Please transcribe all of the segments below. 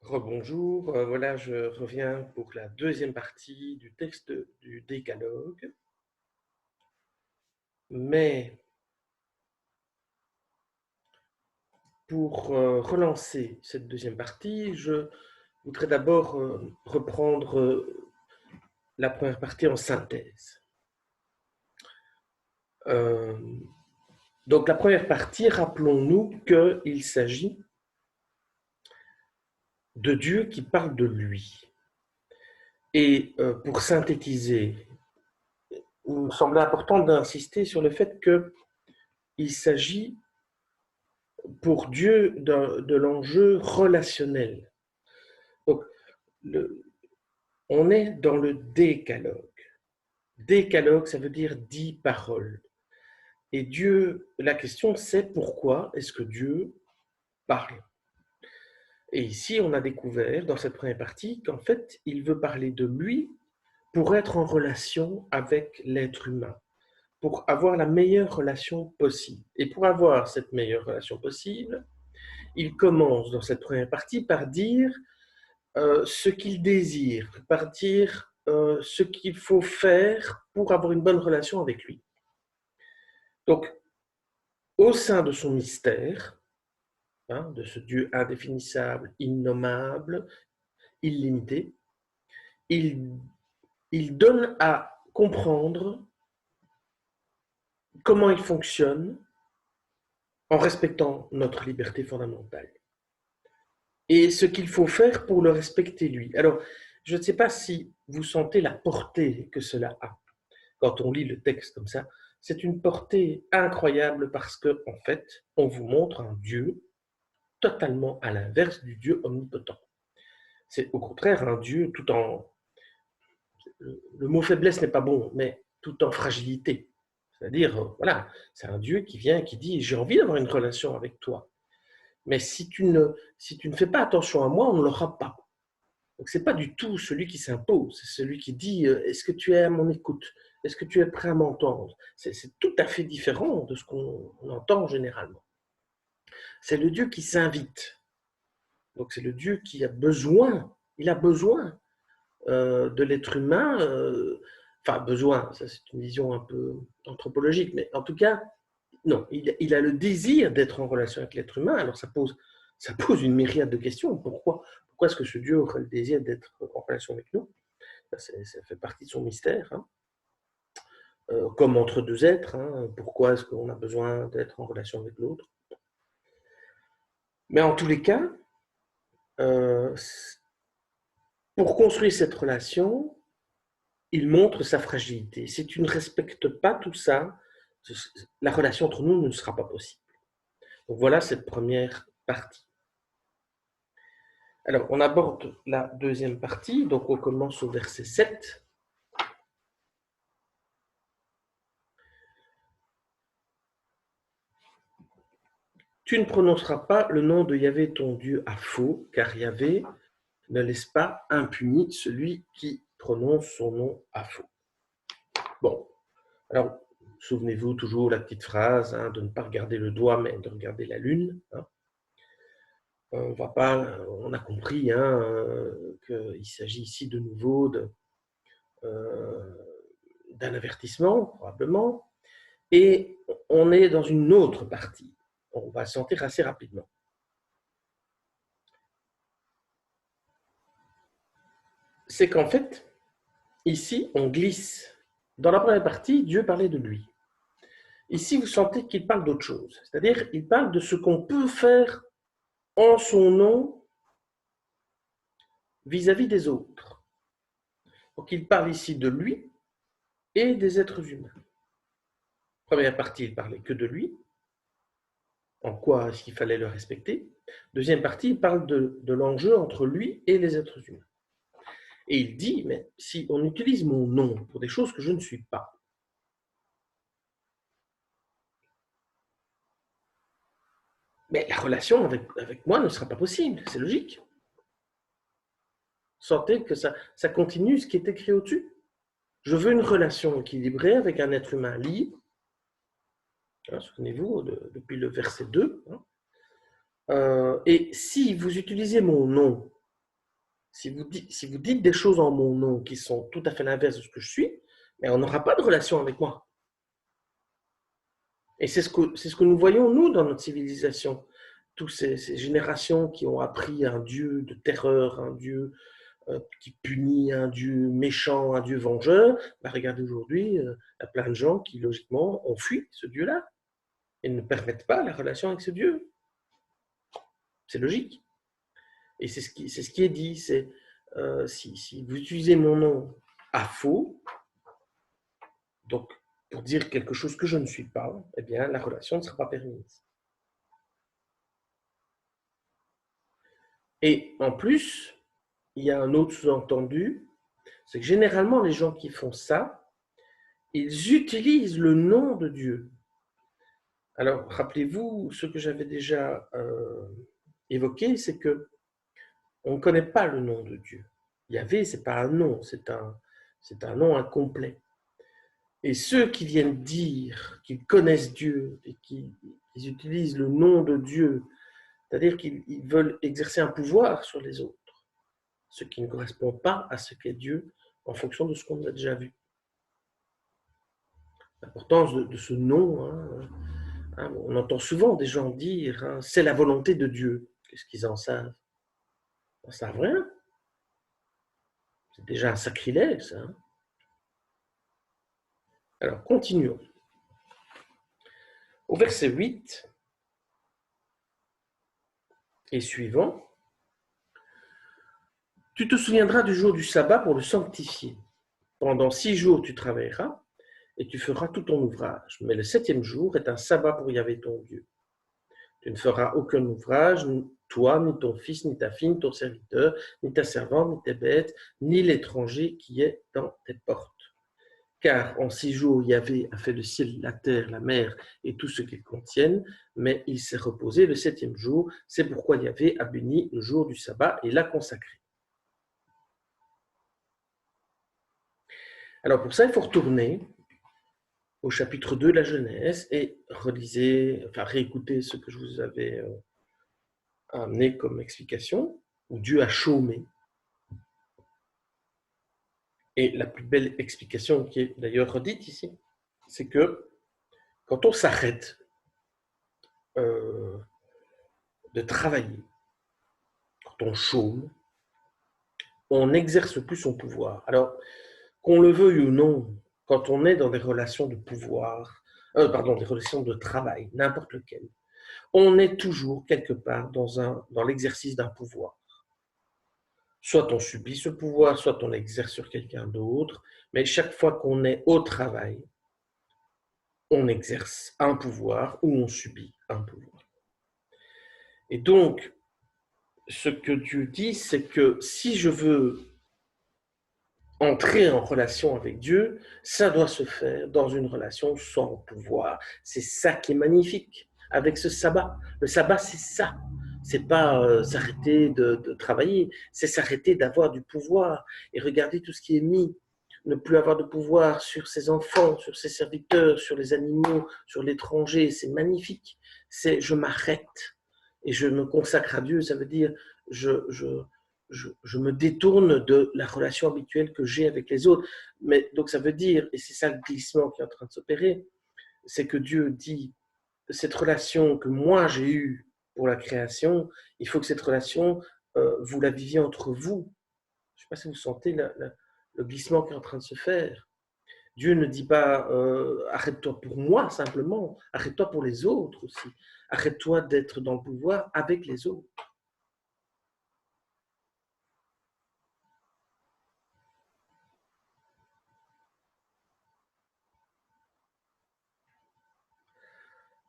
Rebonjour, voilà, je reviens pour la deuxième partie du texte du Décalogue. Mais pour relancer cette deuxième partie, je voudrais d'abord reprendre la première partie en synthèse. Donc la première partie, rappelons-nous qu'il s'agit de Dieu qui parle de lui. Et pour synthétiser, il me semblait important d'insister sur le fait qu'il s'agit pour Dieu de l'enjeu relationnel. Donc, on est dans le décalogue. Décalogue, ça veut dire 10 paroles. Et Dieu, la question c'est pourquoi est-ce que Dieu parle? Et ici, on a découvert dans cette première partie qu'en fait, il veut parler de lui pour être en relation avec l'être humain, pour avoir la meilleure relation possible. Et pour avoir cette meilleure relation possible, il commence dans cette première partie par dire ce qu'il désire, par dire ce qu'il faut faire pour avoir une bonne relation avec lui. Donc, au sein de son mystère, de ce Dieu indéfinissable, innommable, illimité, il, il donne à comprendre comment il fonctionne en respectant notre liberté fondamentale. Et ce qu'il faut faire pour le respecter lui. Alors, je ne sais pas si vous sentez la portée que cela a. Quand on lit le texte comme ça, c'est une portée incroyable parce que, en fait, on vous montre un Dieu totalement à l'inverse du Dieu omnipotent. C'est au contraire un Dieu tout en... Le mot faiblesse n'est pas bon, mais tout en fragilité. C'est-à-dire, voilà, c'est un Dieu qui vient et qui dit, j'ai envie d'avoir une relation avec toi. Mais si tu ne fais pas attention à moi, on ne l'aura pas. Donc, ce n'est pas du tout celui qui s'impose, c'est celui qui dit est-ce que tu es à mon écoute? Est-ce que tu es prêt à m'entendre? C'est tout à fait différent de ce qu'on entend généralement. C'est le Dieu qui s'invite. Donc, c'est le Dieu qui a besoin, il a besoin de l'être humain. Enfin, besoin, ça c'est une vision un peu anthropologique, mais en tout cas, non, il a le désir d'être en relation avec l'être humain. Alors, ça pose une myriade de questions. Pourquoi est-ce que ce Dieu aurait le désir d'être en relation avec nous? Ça fait partie de son mystère. Comme entre deux êtres, pourquoi est-ce qu'on a besoin d'être en relation avec l'autre? Mais en tous les cas, euh, pour construire cette relation, il montre sa fragilité. Si tu ne respectes pas tout ça, la relation entre nous ne sera pas possible. Donc voilà cette première partie. Alors, on aborde la deuxième partie, donc on commence au verset 7. Tu ne prononceras pas le nom de Yahvé ton Dieu à faux, car Yahvé ne laisse pas impuni celui qui prononce son nom à faux. Bon, alors, souvenez-vous toujours la petite phrase de ne pas regarder le doigt, mais de regarder la lune. On a compris qu'il s'agit ici de nouveau d'un avertissement, probablement, et on est dans une autre partie. On va sentir assez rapidement. C'est qu'en fait, ici, on glisse. Dans la première partie, Dieu parlait de lui. Ici, vous sentez qu'il parle d'autre chose. C'est-à-dire, il parle de ce qu'on peut faire en son nom vis-à-vis des autres. Donc, il parle ici de lui et des êtres humains. Première partie, il parlait que de lui. En quoi est-ce qu'il fallait le respecter? Deuxième partie, il parle de l'enjeu entre lui et les êtres humains. Et il dit, mais si on utilise mon nom pour des choses que je ne suis pas, mais la relation avec moi ne sera pas possible, c'est logique. Sentez que ça continue ce qui est écrit au-dessus. Je veux une relation équilibrée avec un être humain libre. Souvenez-vous, depuis le verset 2. Et si vous utilisez mon nom Si vous dites des choses en mon nom qui sont tout à fait l'inverse de ce que je suis, mais on n'aura pas de relation avec moi. Et c'est ce que nous voyons, nous, dans notre civilisation. Toutes ces générations qui ont appris un Dieu de terreur, un Dieu qui punit, un Dieu méchant, un Dieu vengeur. Bah, regardez aujourd'hui, il y a plein de gens qui, logiquement, ont fui ce Dieu-là et ne permettent pas la relation avec ce Dieu. C'est logique. Et c'est ce qui est dit, c'est si vous utilisez mon nom à faux, donc pour dire quelque chose que je ne suis pas, eh bien la relation ne sera pas permise. Et en plus, il y a un autre sous-entendu, c'est que généralement les gens qui font ça, ils utilisent le nom de Dieu. Alors, rappelez-vous, ce que j'avais déjà évoqué, c'est que on ne connaît pas le nom de Dieu. Yahvé, ce n'est pas un nom, c'est un nom incomplet. Et ceux qui viennent dire qu'ils connaissent Dieu et qu'ils utilisent le nom de Dieu, c'est-à-dire qu'ils veulent exercer un pouvoir sur les autres, ce qui ne correspond pas à ce qu'est Dieu en fonction de ce qu'on a déjà vu. L'importance de ce nom, on entend souvent des gens dire c'est la volonté de Dieu. Qu'est-ce qu'ils en savent? Ils n'en savent rien. C'est déjà un sacrilège, ça. Alors, continuons. Au verset 8 et suivant, tu te souviendras du jour du sabbat pour le sanctifier. Pendant 6 jours, tu travailleras et tu feras tout ton ouvrage. Mais le 7e jour est un sabbat pour Yahvé ton Dieu. Tu ne feras aucun ouvrage, toi, ni ton fils, ni ta fille, ni ton serviteur, ni ta servante, ni tes bêtes, ni l'étranger qui est dans tes portes. Car en 6 jours, Yahvé a fait le ciel, la terre, la mer et tout ce qu'ils contiennent, mais il s'est reposé le 7e jour. C'est pourquoi Yahvé a béni le jour du sabbat et l'a consacré. Alors pour ça, il faut retourner au chapitre 2 de la Genèse et réécouter ce que je vous avais amené comme explication, où Dieu a chômé. Et la plus belle explication qui est d'ailleurs redite ici, c'est que quand on s'arrête de travailler, quand on chôme, on n'exerce plus son pouvoir. Alors, qu'on le veuille ou non, quand on est dans des relations de pouvoir, des relations de travail, n'importe lequel, on est toujours quelque part dans l'exercice d'un pouvoir. Soit on subit ce pouvoir, soit on exerce sur quelqu'un d'autre, mais chaque fois qu'on est au travail, on exerce un pouvoir ou on subit un pouvoir. Et donc, ce que Dieu dit, c'est que si je veux entrer en relation avec Dieu, ça doit se faire dans une relation sans pouvoir. C'est ça qui est magnifique avec ce sabbat. Le sabbat, c'est ça. C'est pas s'arrêter de travailler, c'est s'arrêter d'avoir du pouvoir. Et regardez tout ce qui est mis. Ne plus avoir de pouvoir sur ses enfants, sur ses serviteurs, sur les animaux, sur l'étranger, c'est magnifique. C'est je m'arrête et je me consacre à Dieu. Ça veut dire je me détourne de la relation habituelle que j'ai avec les autres. Mais donc ça veut dire, et c'est ça le glissement qui est en train de s'opérer, c'est que Dieu dit, cette relation que moi j'ai eue pour la création, il faut que cette relation, vous la viviez entre vous. Je ne sais pas si vous sentez le glissement qui est en train de se faire. Dieu ne dit pas arrête-toi pour moi simplement, arrête-toi pour les autres aussi. Arrête-toi d'être dans le pouvoir avec les autres.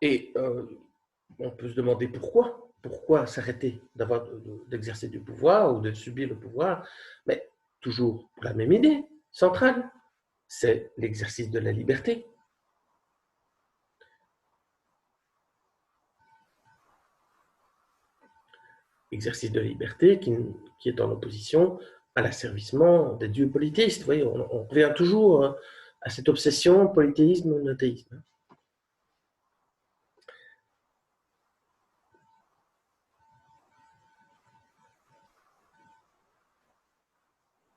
Et on peut se demander pourquoi. Pourquoi s'arrêter d'exercer du pouvoir ou de subir le pouvoir? Mais toujours pour la même idée centrale, c'est l'exercice de la liberté. Exercice de la liberté qui est en opposition à l'asservissement des dieux polythéistes. Vous voyez, on revient toujours à cette obsession polythéisme-monothéisme.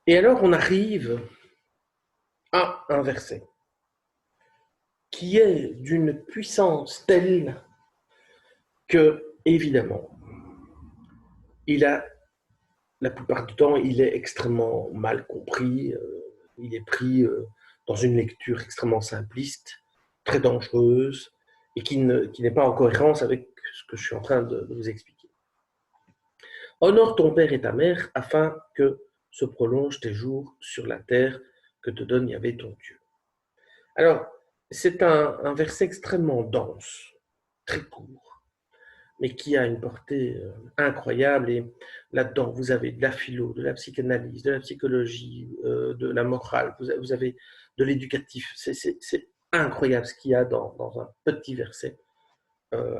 Et alors on arrive à un verset qui est d'une puissance telle que, évidemment, la plupart du temps, il est extrêmement mal compris, il est pris dans une lecture extrêmement simpliste, très dangereuse, et qui n'est pas en cohérence avec ce que je suis en train de vous expliquer. Honore ton père et ta mère afin que se prolongent tes jours sur la terre que te donne Yahvé ton Dieu. Alors, c'est un verset extrêmement dense, très court, mais qui a une portée incroyable. Et là-dedans, vous avez de la philo, de la psychanalyse, de la psychologie, de la morale, vous avez de l'éducatif. C'est incroyable ce qu'il y a dans un petit verset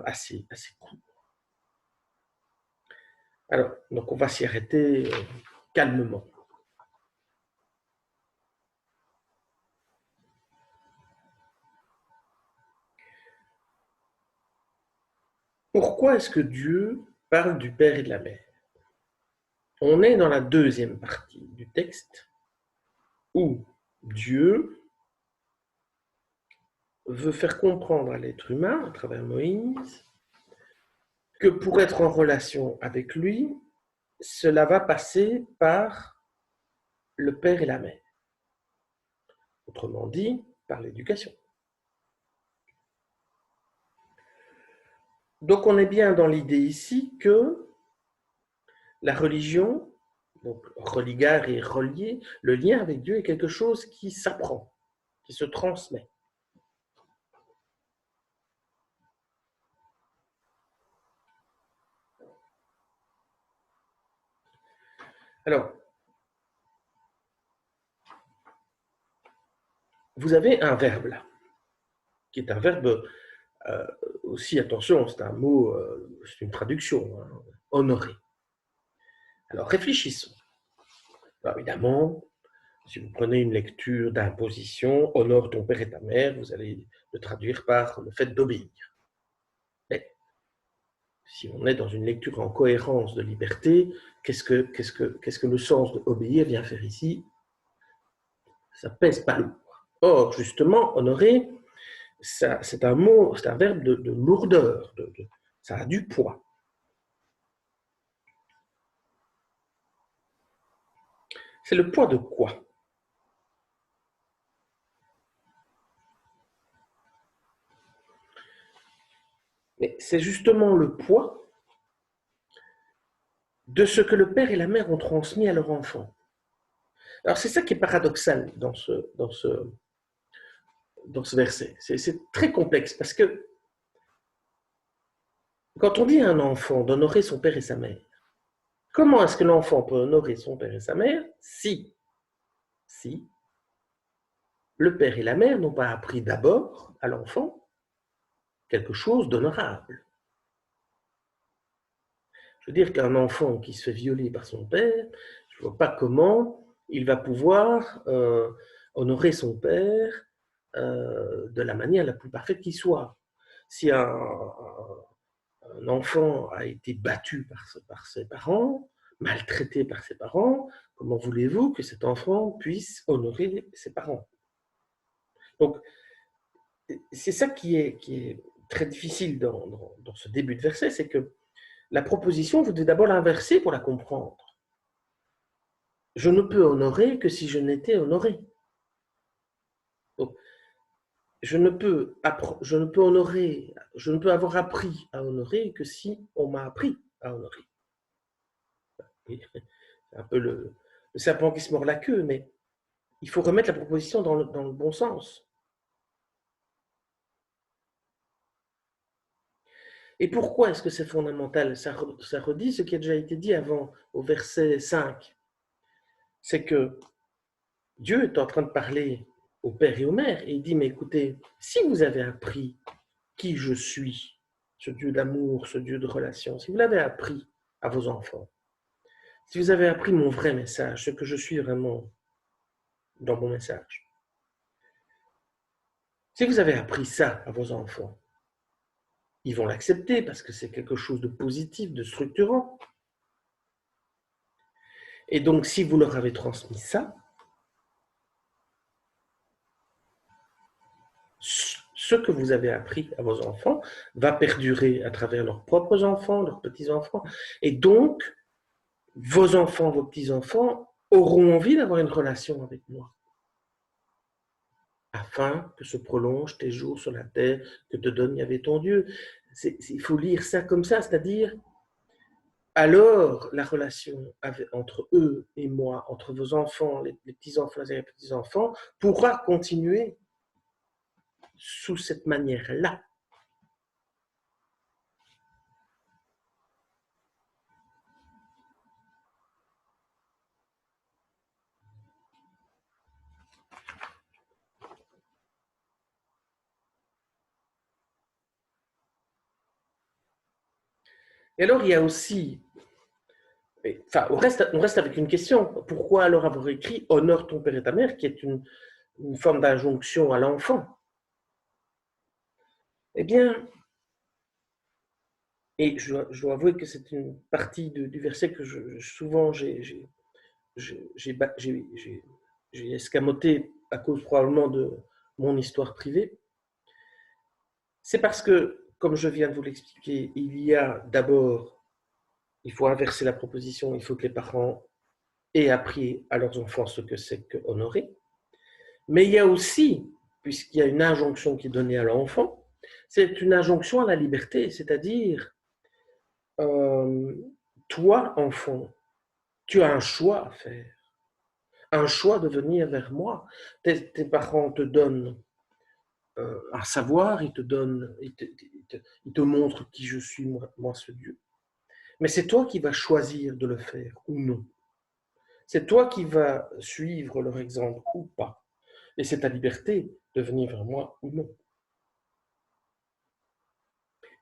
assez court. Alors, donc on va s'y arrêter calmement. Pourquoi est-ce que Dieu parle du père et de la mère? On est dans la deuxième partie du texte où Dieu veut faire comprendre à l'être humain, à travers Moïse, que pour être en relation avec lui, cela va passer par le père et la mère. Autrement dit, par l'éducation. Donc on est bien dans l'idée ici que la religion, donc religare et relier, le lien avec Dieu est quelque chose qui s'apprend, qui se transmet. Alors, vous avez un verbe là, qui est un verbe aussi, attention, c'est un mot, c'est une traduction, hein, honorer. Alors réfléchissons. Alors, évidemment, si vous prenez une lecture d'imposition, honore ton père et ta mère, vous allez le traduire par le fait d'obéir. Mais si on est dans une lecture en cohérence de liberté, qu'est-ce que le sens d'obéir vient faire ici? Ça pèse pas lourd. Or, justement, honorer, c'est un mot, c'est un verbe de lourdeur, ça a du poids. C'est le poids de quoi? Mais c'est justement le poids de ce que le père et la mère ont transmis à leur enfant. Alors c'est ça qui est paradoxal dans ce verset. C'est très complexe parce que quand on dit à un enfant d'honorer son père et sa mère, comment est-ce que l'enfant peut honorer son père et sa mère si le père et la mère n'ont pas appris d'abord à l'enfant quelque chose d'honorable? Je veux dire qu'un enfant qui se fait violer par son père, je ne vois pas comment il va pouvoir honorer son père de la manière la plus parfaite qui soit. Si un enfant a été battu par ses parents, maltraité par ses parents, comment voulez-vous que cet enfant puisse honorer ses parents? Donc, c'est ça qui est très difficile dans ce début de verset, c'est que la proposition, vous devez d'abord l'inverser pour la comprendre. Je ne peux honorer que si je n'étais honoré. Donc, je ne peux honorer, je ne peux avoir appris à honorer que si on m'a appris à honorer. C'est un peu le serpent qui se mord la queue, mais il faut remettre la proposition dans le bon sens. Et pourquoi est-ce que c'est fondamental? Ça redit ce qui a déjà été dit avant, au verset 5. C'est que Dieu est en train de parler au père et aux mères, et il dit, mais écoutez, si vous avez appris qui je suis, ce Dieu d'amour, ce Dieu de relation, si vous l'avez appris à vos enfants, si vous avez appris mon vrai message, ce que je suis vraiment dans mon message, si vous avez appris ça à vos enfants, ils vont l'accepter parce que c'est quelque chose de positif, de structurant. Et donc, si vous leur avez transmis ça, ce que vous avez appris à vos enfants va perdurer à travers leurs propres enfants, leurs petits-enfants. Et donc, vos enfants, vos petits-enfants auront envie d'avoir une relation avec moi, afin que se prolongent tes jours sur la terre que te donne Yahvé ton Dieu. Il faut lire ça comme ça, c'est-à-dire, alors la relation entre eux et moi, entre vos enfants, les petits-enfants et les petits-enfants, pourra continuer sous cette manière-là. Et alors, il y a aussi, enfin, on reste avec une question. Pourquoi alors avoir écrit « Honore ton père et ta mère » qui est une forme d'injonction à l'enfant? Eh bien, et je dois avouer que c'est une partie du verset que souvent j'ai escamoté à cause probablement de mon histoire privée. C'est parce que, comme je viens de vous l'expliquer, il y a d'abord, il faut inverser la proposition, il faut que les parents aient appris à leurs enfants ce que c'est que honorer. Mais il y a aussi, puisqu'il y a une injonction qui est donnée à l'enfant, c'est une injonction à la liberté, c'est-à-dire, toi, enfant, tu as un choix à faire, un choix de venir vers moi. Tes parents te donnent un savoir, ils te montrent qui je suis, moi, ce Dieu. Mais c'est toi qui vas choisir de le faire ou non. C'est toi qui vas suivre leur exemple ou pas. Et c'est ta liberté de venir vers moi ou non.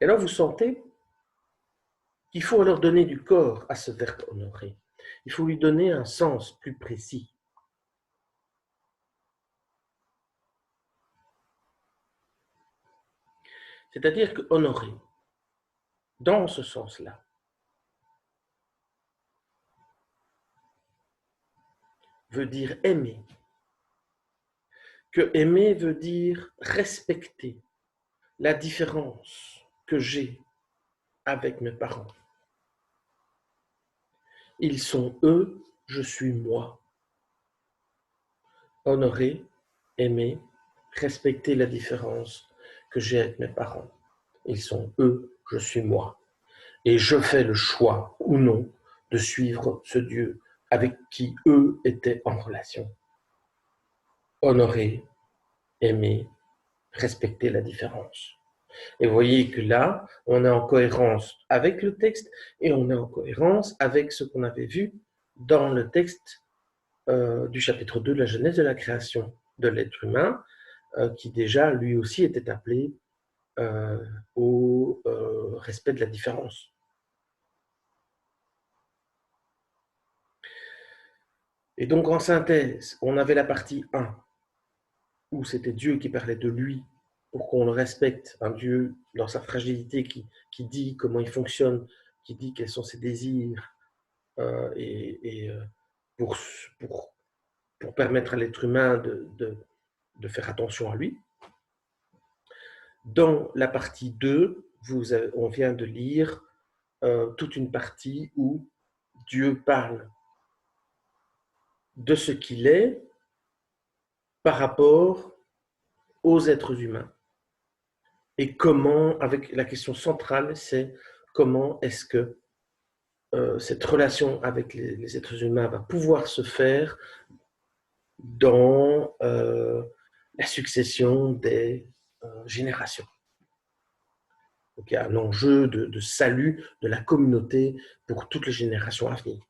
Et alors vous sentez qu'il faut alors donner du corps à ce verbe honorer. Il faut lui donner un sens plus précis. C'est-à-dire que honorer, dans ce sens-là, veut dire aimer. Que aimer veut dire respecter la différence que j'ai avec mes parents. Ils sont eux, je suis moi. Honorer, aimer, respecter la différence que j'ai avec mes parents. Ils sont eux, je suis moi. Et je fais le choix ou non de suivre ce Dieu avec qui eux étaient en relation. Honorer, aimer, respecter la différence. Et vous voyez que là, on est en cohérence avec le texte et on est en cohérence avec ce qu'on avait vu dans le texte du chapitre 2 de la Genèse de la création de l'être humain, qui déjà lui aussi était appelé au respect de la différence. Et donc en synthèse, on avait la partie 1, où c'était Dieu qui parlait de lui, pour qu'on le respecte, un Dieu dans sa fragilité qui dit comment il fonctionne, qui dit quels sont ses désirs, et pour, pour, pour permettre à l'être humain de faire attention à lui. Dans la partie 2, on vient de lire toute une partie où Dieu parle de ce qu'il est par rapport aux êtres humains. Et comment, avec la question centrale, c'est comment est-ce que cette relation avec les êtres humains va pouvoir se faire dans la succession des générations. Donc il y a un enjeu de salut de la communauté pour toutes les générations à venir.